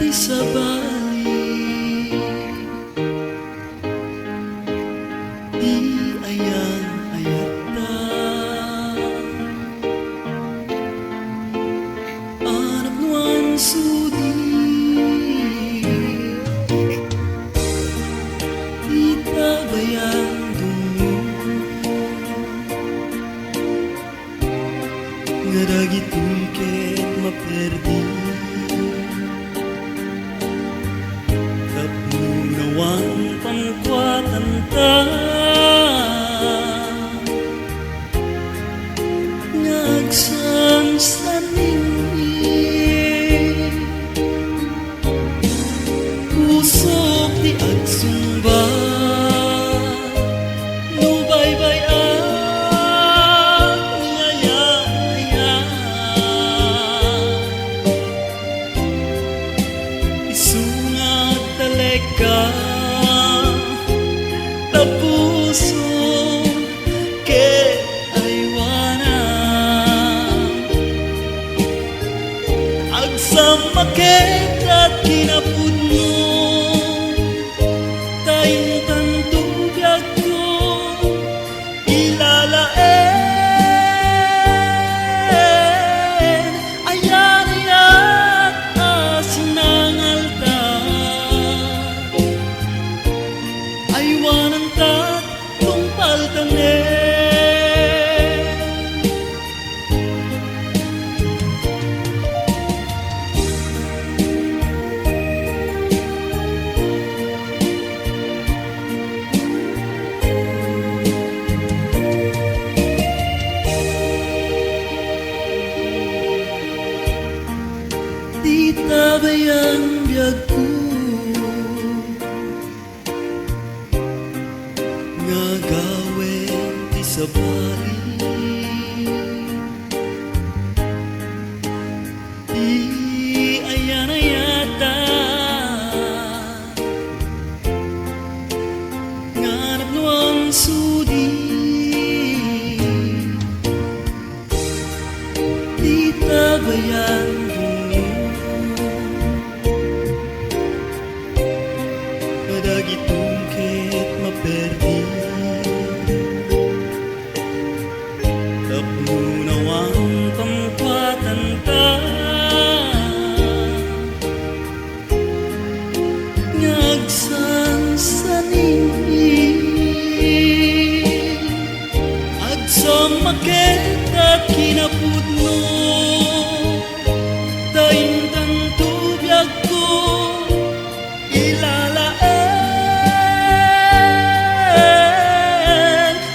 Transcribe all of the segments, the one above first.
di sabali, di ayang-ayata, anak nuan sudi, di tabayang dunyo, nga dagitoy ket maperdi. Kapnunawang pangkwatan ta, ngagsansanin pusok di agsumba, nubaybay ang niyaya, isungat taleka tapuso ke aywanan, agsamakit at kinapudno, taintan tubiyag ko ilalaen, ayariat asinangalta, aywanan tat tungpaltanen. Di tabayang biyag ko, nga gawin ti sabali, di ayan-ayata, nga nagnuang sudi, di tabayang dagitong ket maperdi. Kapnunawang pangkwatan ta, ngagsansanin agsamakit at kinapudno, taintan tubiyag ko ilalaen,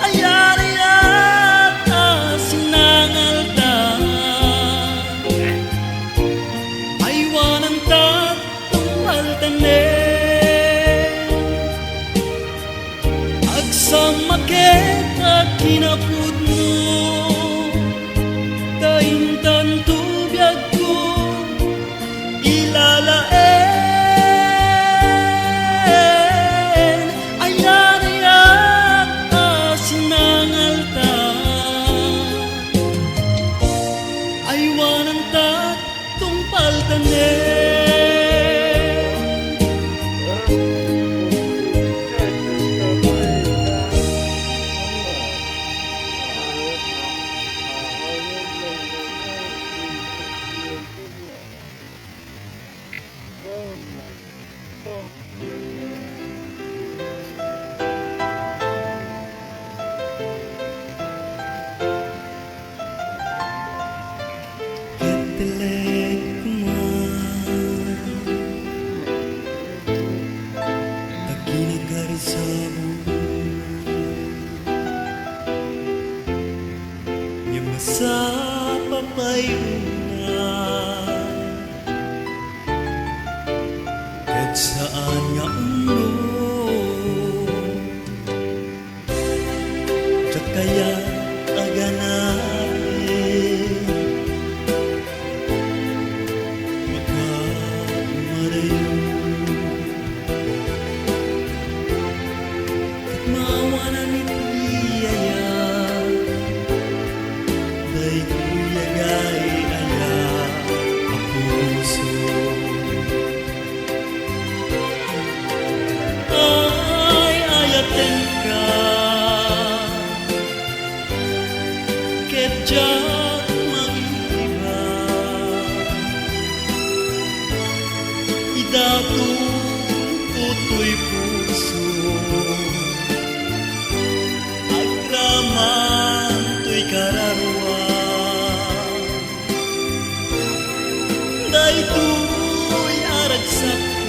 ayariat asinangalta, aywanan tat tungpaltanen, agsamakit at kinapudno, taintan tubiyag ko ilalaen, ayariat asinangalta, aywanan tat tungpaltanen. Ketelek kuman, taginagarisamu, yang masa papayuna, kahit saan nga ulo, tsak kaya aganain, magkamarayo, kahit mawanan itiyaya, day kuyagay aya, mapuso. Idatong puto'y puso, agraman to'y kararwa, daytoy aragsak ko,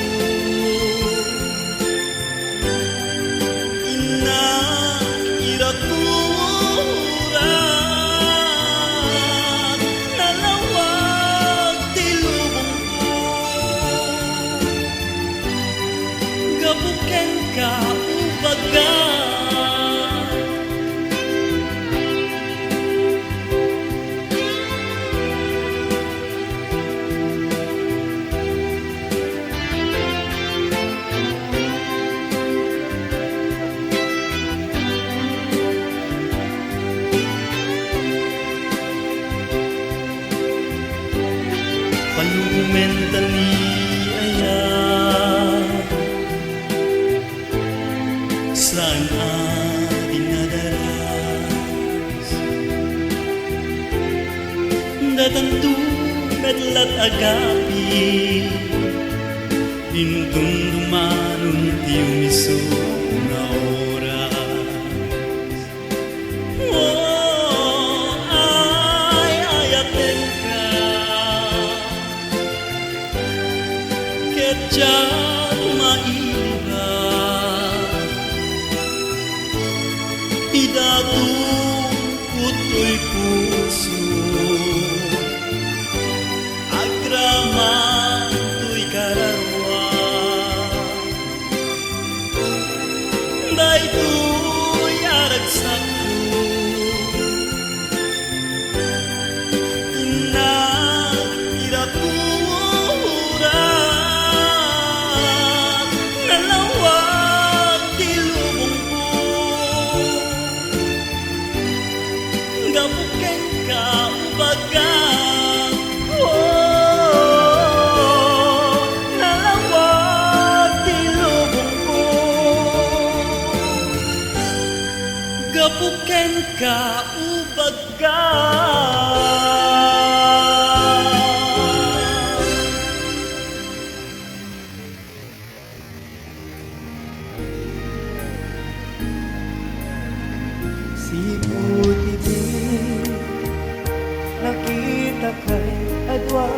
inak iraturan, nalawag ti lubong ko, gabuken ka ubaga. Palumentali aya saan dinadaras dadandu medlat agapi dinumdumanun ti umiso na oras. Oh, ay ayaten ka ketjat maiba idatong puto'y puso, agraman to'y kararwa, daytoy aragsak ko, inak iraturan, nalawag ti lubong ko, gabuken ka ubaga. Oh, nalawag ti lubong ko, gabuken ka ubaga. Sipot ibig, nakita kay adwa,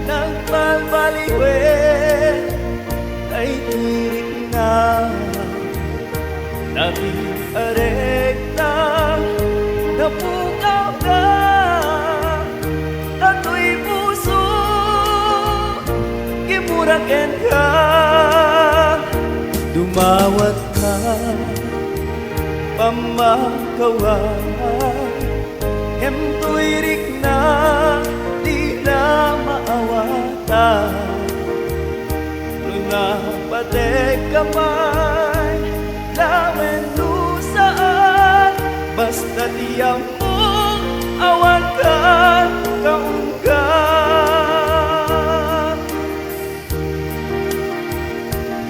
nagpapaliwet, ay tirik na, nabiarek na, napukaw ka, tato'y puso, kimuraken ka, dumawat ka, pamakawan, hemto'y rik na, di na maawatan. Lungapatek kamay, lawen saan, basta tiyang mo, awan ka, kaunggan.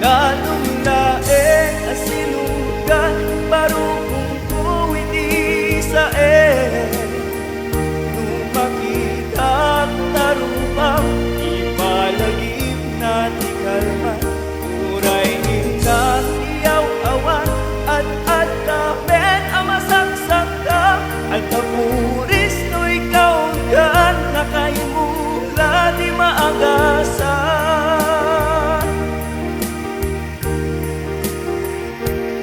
Ganong laeng asinugan, barukong ko hindi sa nung makita tarupang ipalagip na di kalma, uray ninang iyaw awan at kapit ang masaksak ka, at kapuris no'y kaunggan na kaimula di maagasan.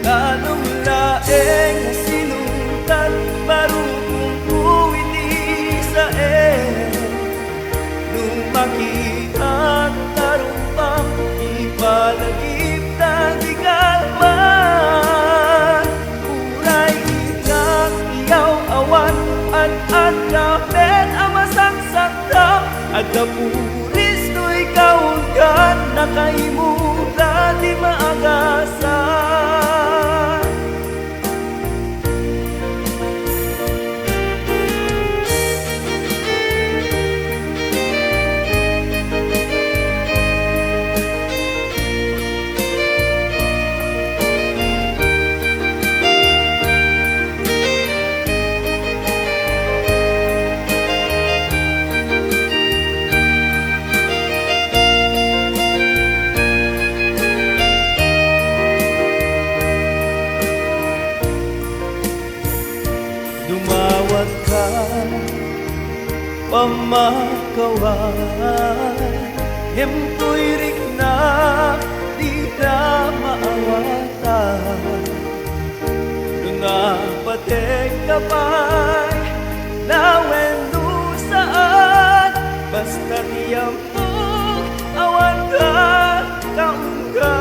Ganong laeng sinundan, barukong ko hindi sa nung makita tarumpang ipalagip na di kalman, uray inang iyaw awan at kapit ang masaksak ka, at kapuris no'y kaunggan na kaimula di maagasan. hemto'y rikna, di na maawatan. Lungapatek kapay, nawendo saan, basta tiyambok, awan ka, kaungga.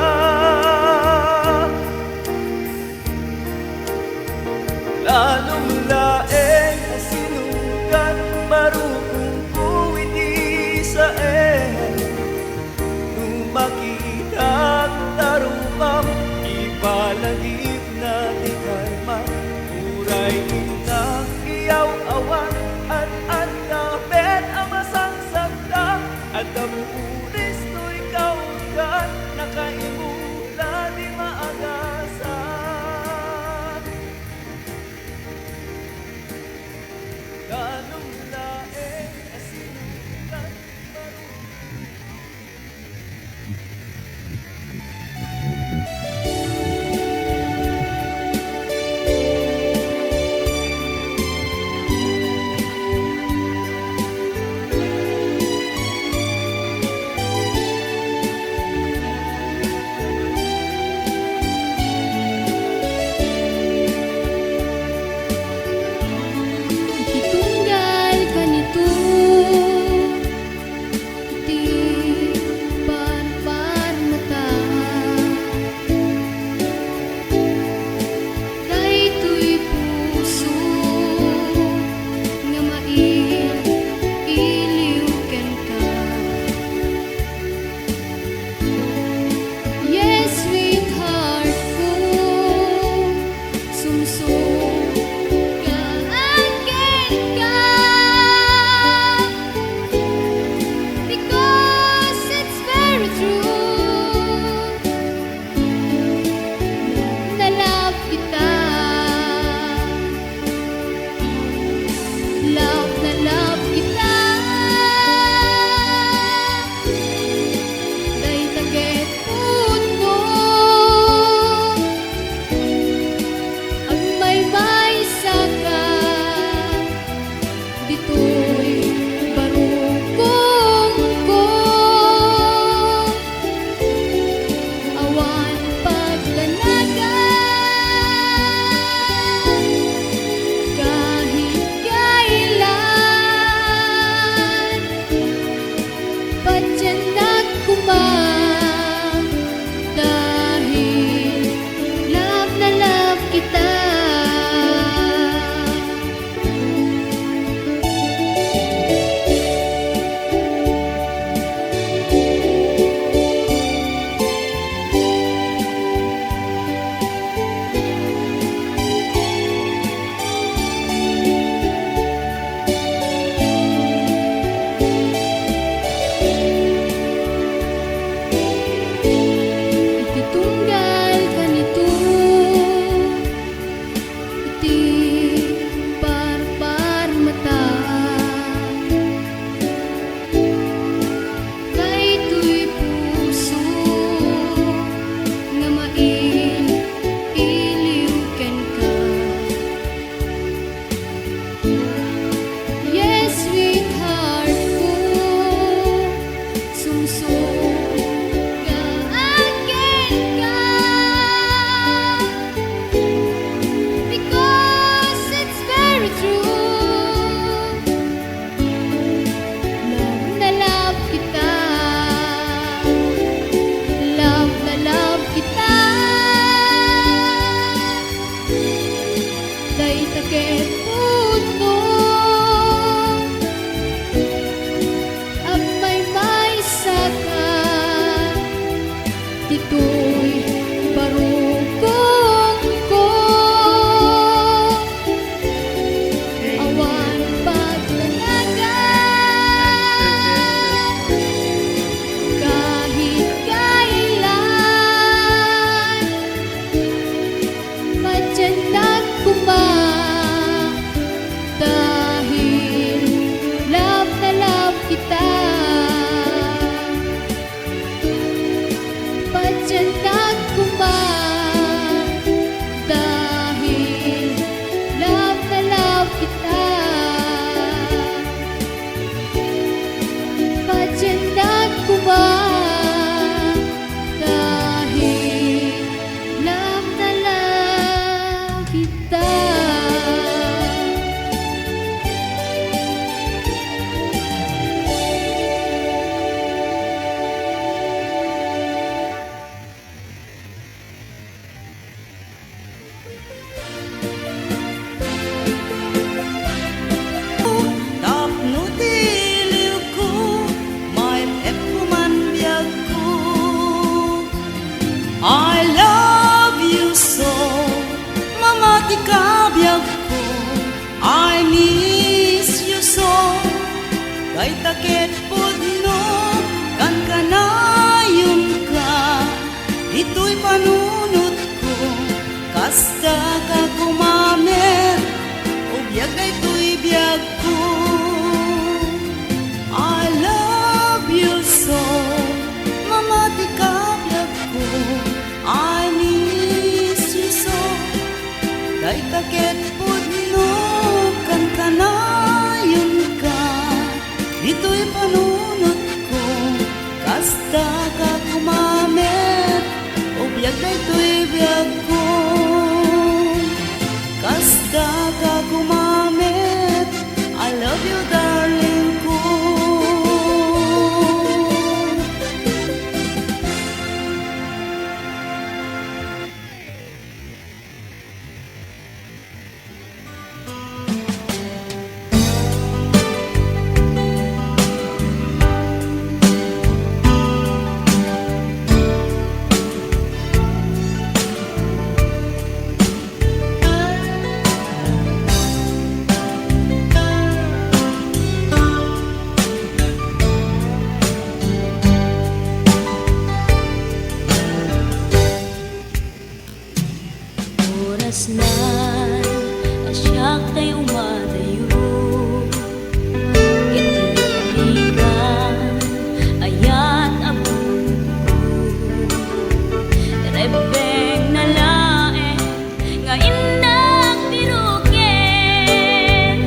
Lalong laeng asinugan, marupong kuwiti sa makita tarupam, ipalagip na di kalman. Muray inang iyaw awan, at kapet ang masangsagdang, at amuris to'y kaugan, nakaimula di maagasan. Lalong laeng asinugan, Itunggal ka nito, iti barbar mata, daytoy puso nga mailiw ken ka. Yes, sweetheart ko, sumsugan ken ka, because it's very true, na love kita, love na love kita, day taget puno, ang may saka, dito'y barukong ko, awan pagdanagan, kahit kailan, padyan nagkumang, dahil love na love kita. Ititunggal ka nito, iti barbar mata, daytoy puso nga mailiw ken ka. Yes, sweetheart ko, sumsugan ken ka, because it's very true, love na love kita, love na love kita, day taget puno, ang may saka, dito'y barukong ko, awan pagdanagan, kahit kailan, padyan nagkumang, dahil love na love kita, padyan nagkumang, dahil love na love kita, padyan nagkumang. I love you so, mamati kabyag ko. I miss you so, kay takit pudno, kan kanayon ka. Ito'y panunot ko, kasta ka kumamer, o biyag ay to'y biyag ko. I love you so, mamati kabyag ko. I miss you so, kay takit pudno, kan kanayon ka. Ito'y panunot ko, kasta ka kumamer, o biyag na ito'y biyag ko. Kasta ka kumamer, I love you darling ko. Oras na asyak tayo umadayo, itiligan ayat abong ko. Rebeng na lae nga inang piruken,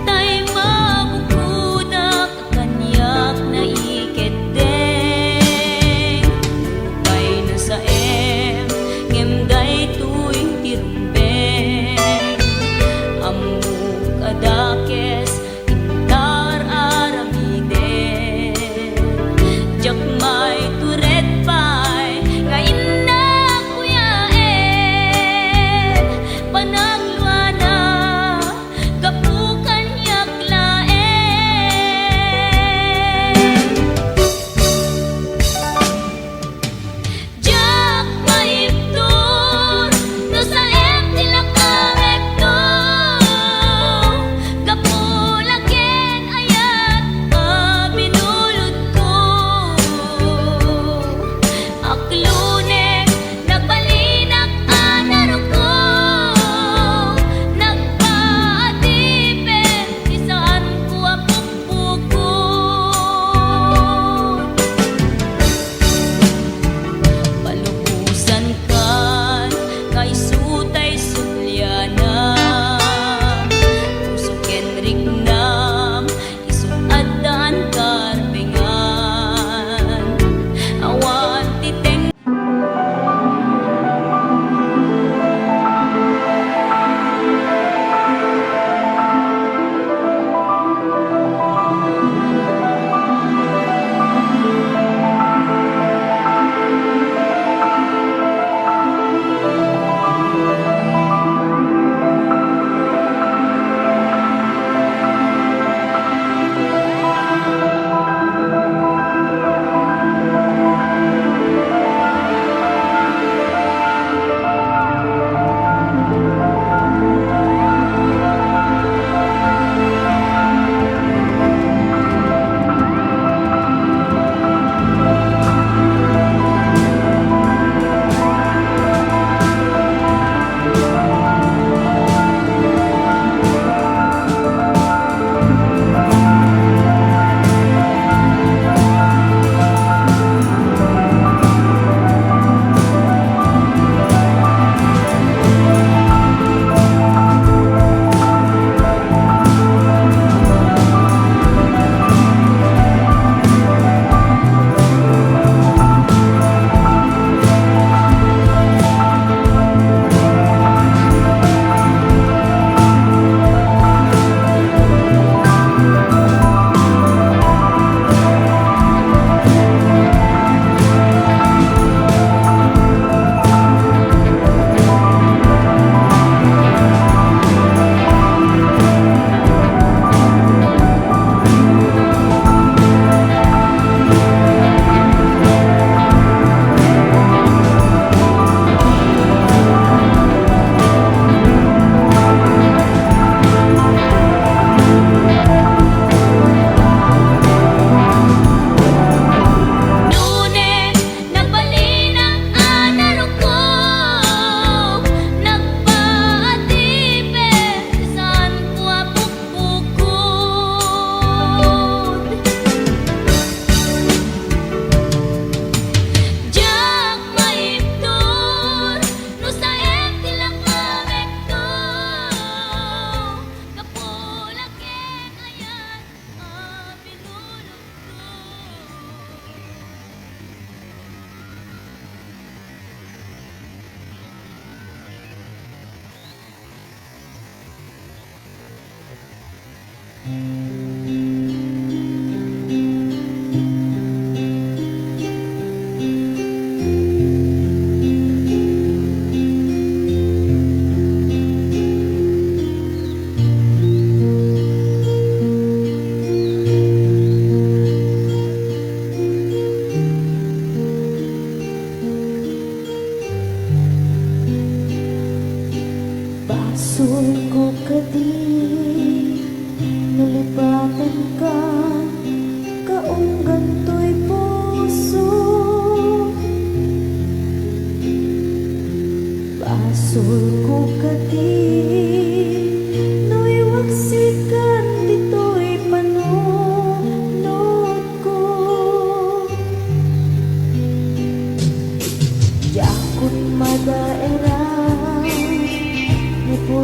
tay mabukudak kanyak na iketeng. Ukay na sa ngem day tuwing tirumben,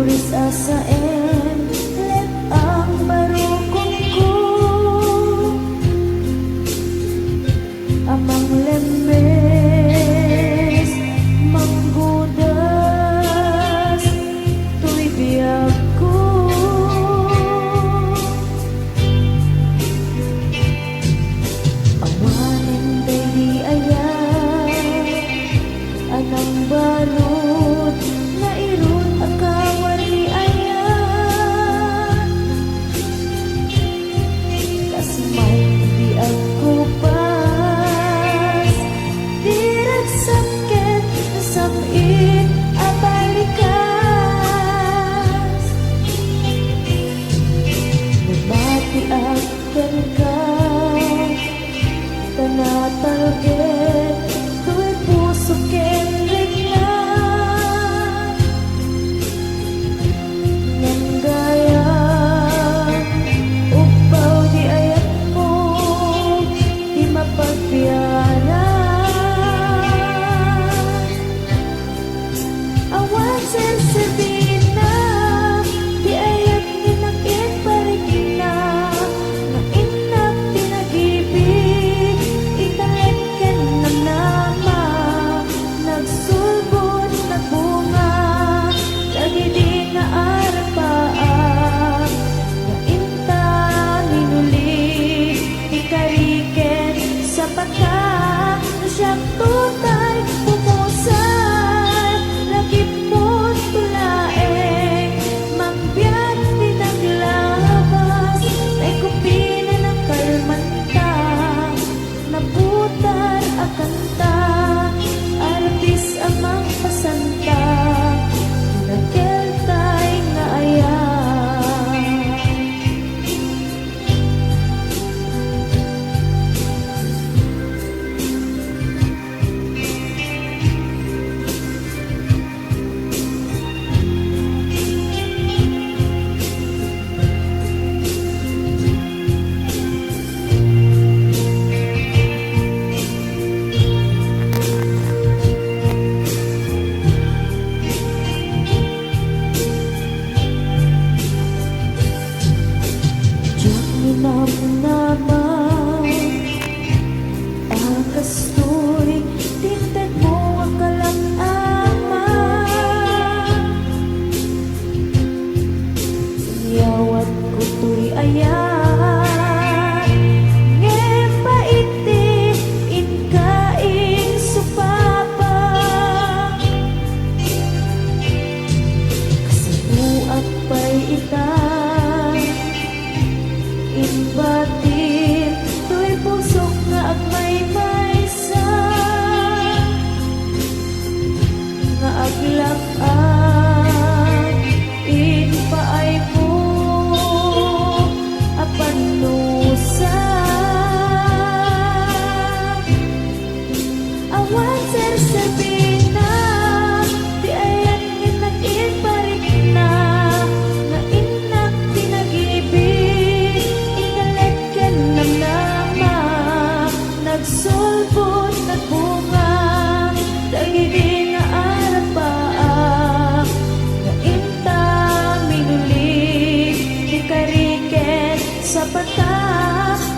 puris asaen let ang barukong ko amang lemes manggudas tuy biyag ko awanin baby ayan anang balot na irun akawari ayan kas may di ako pas dirag sakit sabit abalikas nabati akan ka tanatalgit tuy puso ken reglan nang gaya upaw di ayat mo di mapagbiyanan awan sensitin na di ayat ninakit parigina na inak tinagibig italit ken namnama nagsulbot nagbunga lagi di nga arapaan na inta minuli ikariken sa pagka na siyang tutay pumusay lagi po tulaeng magbiyak di naglabas ay kupina ng kalmanta naputar akanta artis amang pasanta nakeltay nga ayan Diyak minamnaman akastoy tintad mo ang kalang-aman Siyawat ko to'y ayan ngem paiti inkaing supapa kasabuak pa'y itang inbatin tuy pusok nga agmay-maysa nga aglak-an inpaay mo apanusa awan sersabina di ayan nginakin parik na nga inak tinagibig inalagyan ng nama nagsulbot nagbunga dagiti nga arapaa nga inta minuli di kariken sa pata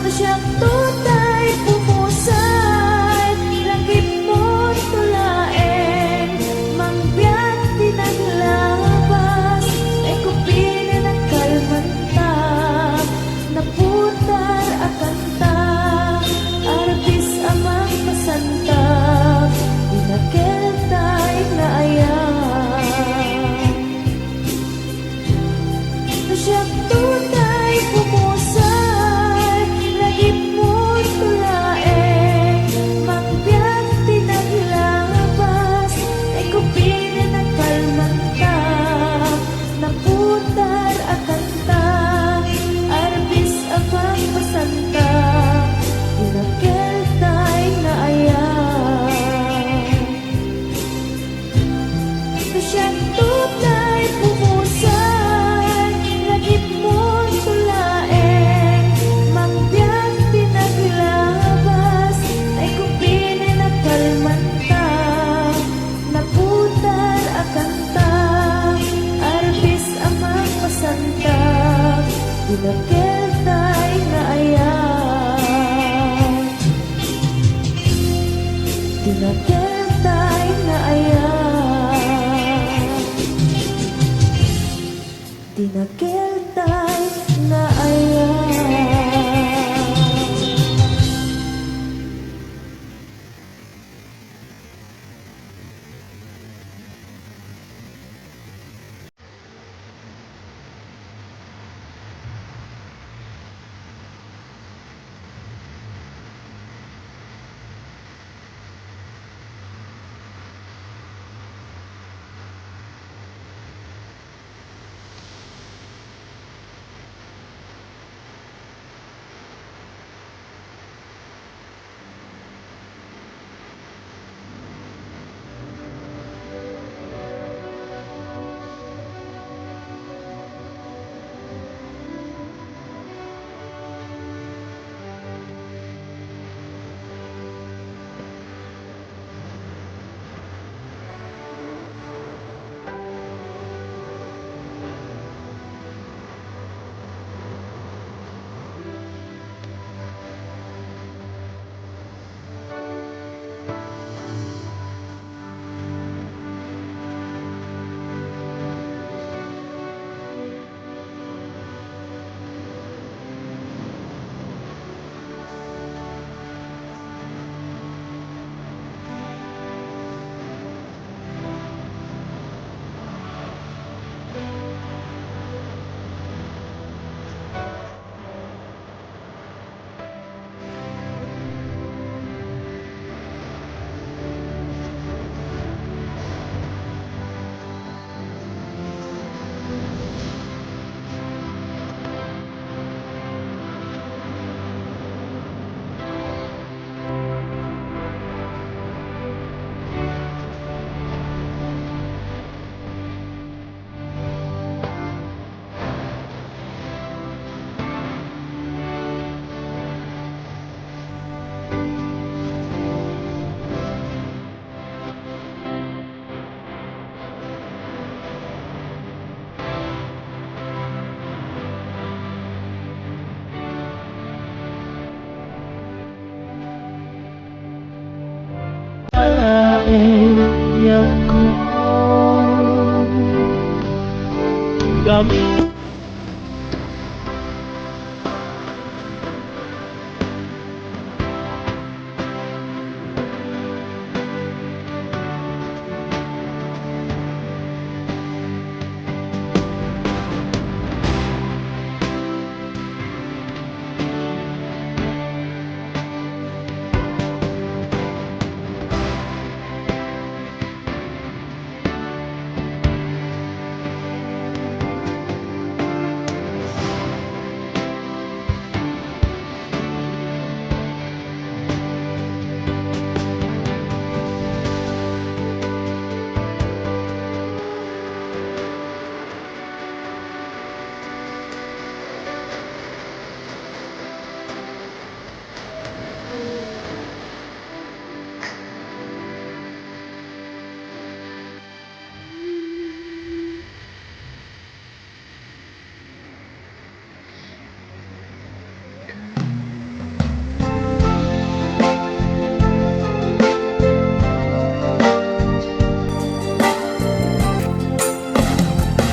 na siyang tutay pumusay langit mo't Tinagkitay na ayan, tinagkitay na ayan.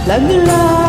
Lagi-lagi